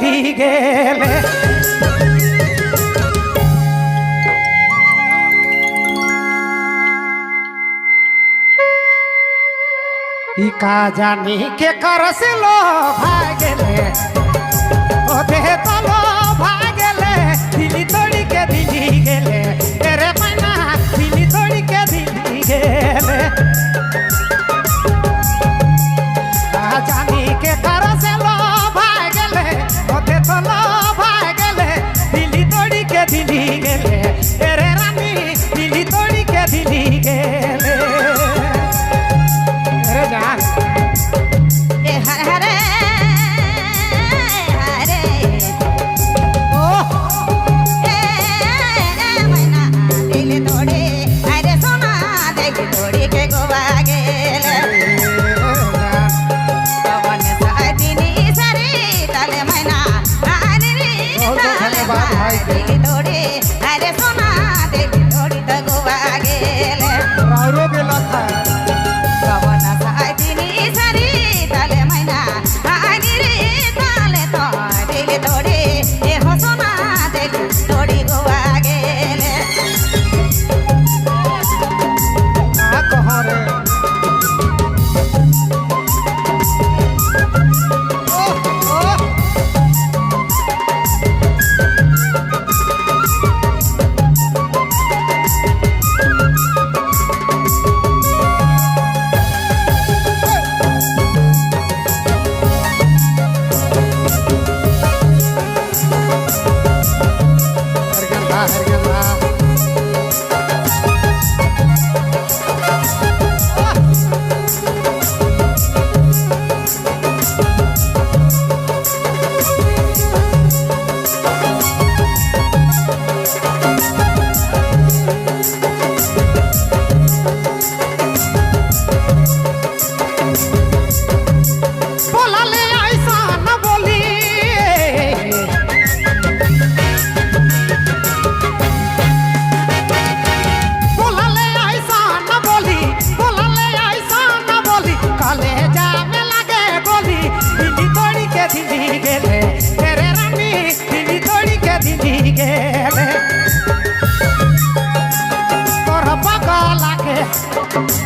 दिली गेले का जानी के करसलो भागले ओ देह तलो भागले दिली तोड़ी के दिली गेले तेरे मैना दिली तोड़ी के दिली गेले का जानी के करसलो भागले ओ देह तलो भागले दिली तोड़ी के दिली गेले तेरे रानी दिली तोड़ी के दिली गेले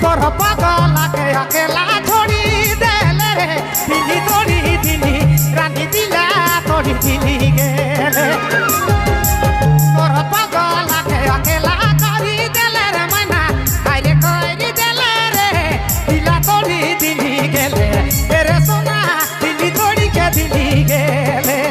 तोर पागल के अकेला छोड़ी देले रे दिली तोड़ी दिली रानी दिला तोड़ी दिली गेले तोर पागल के अकेला करी देले रे मैना आइले करी देले रे दिला तोड़ी दिली गेले तेरे सोना दिली तोड़ी के दिली गेले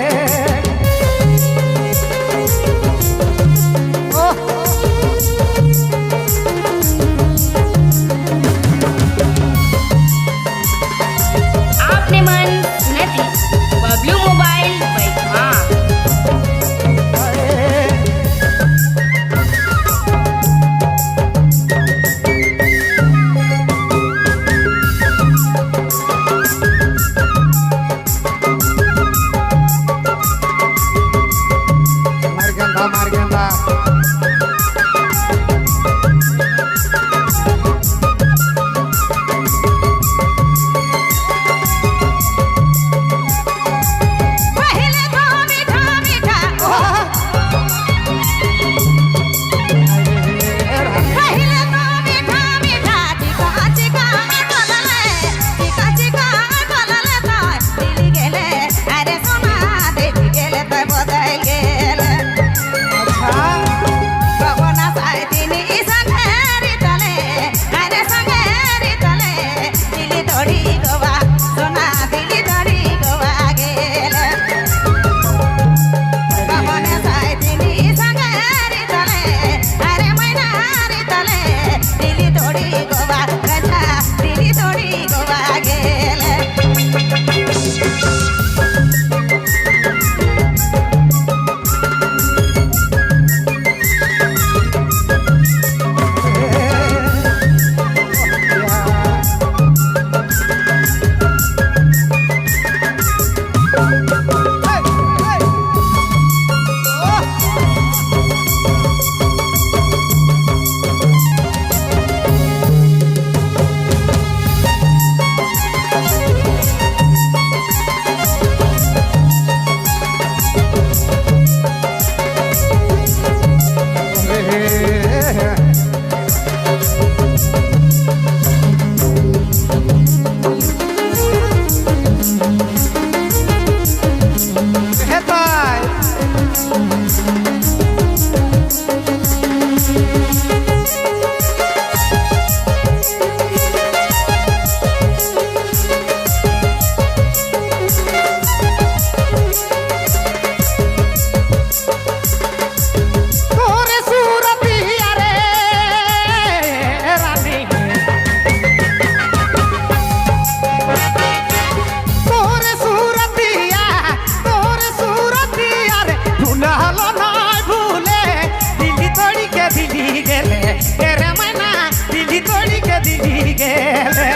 গেলে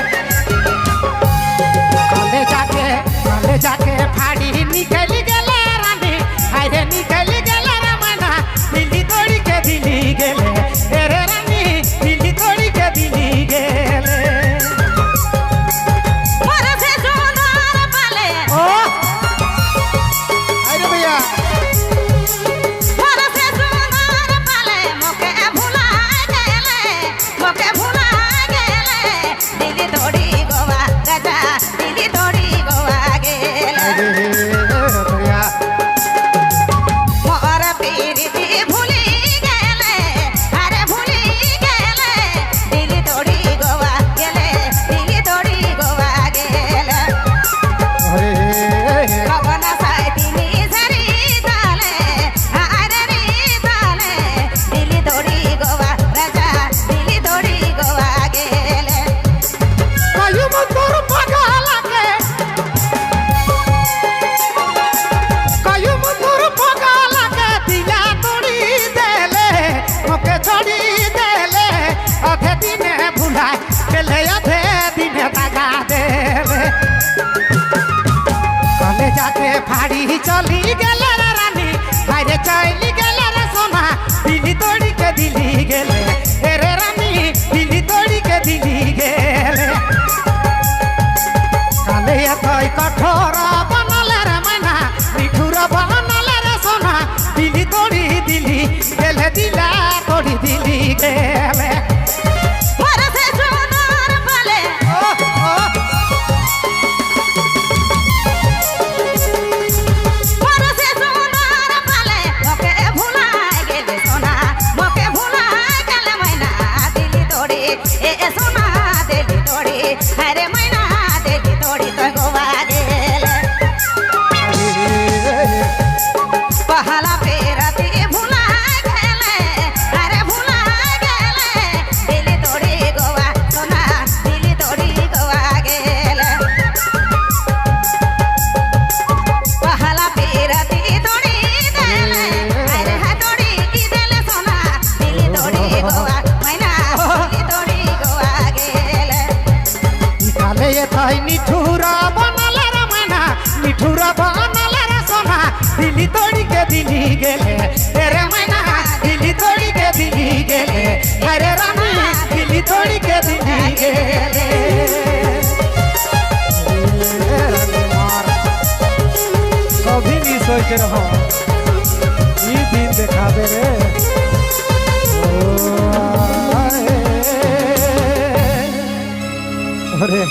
কালে যাকে ফাড়ি নিকলি গেলে রানী হাইরে নিকলি গেলে রে ময়না দিল্লি দড়িকে দিলি গেলে রে রানী দিল্লি দড়িকে দিলি গেলে ও আরে ভাইয়া ফাড়ি চলি গেলে রে রানী বাইরে চলি গেলে রে সোনা দিলি দড়িকে দিলি গেলে রে রানী দিলি দড়িকে দিলি গেলে কালে এতই কঠোর বনলে রে মাইনা মিঠুর বনলে রে সোনা দিলি দড়ি দিলি গেলে দিলা দড়ি দিলি গেলে মিঠুরা বনালে রে মানা মিঠুরা বনালে রে সোনা দিলি দড়িকে দিলি গেলে রে মানা দিলি দড়িকে দিলি গেলে আরে রানী দিলি দড়িকে দিলি গেলে কবি মিস হয়েছে রে এই দিন দেখাবে রে ওরে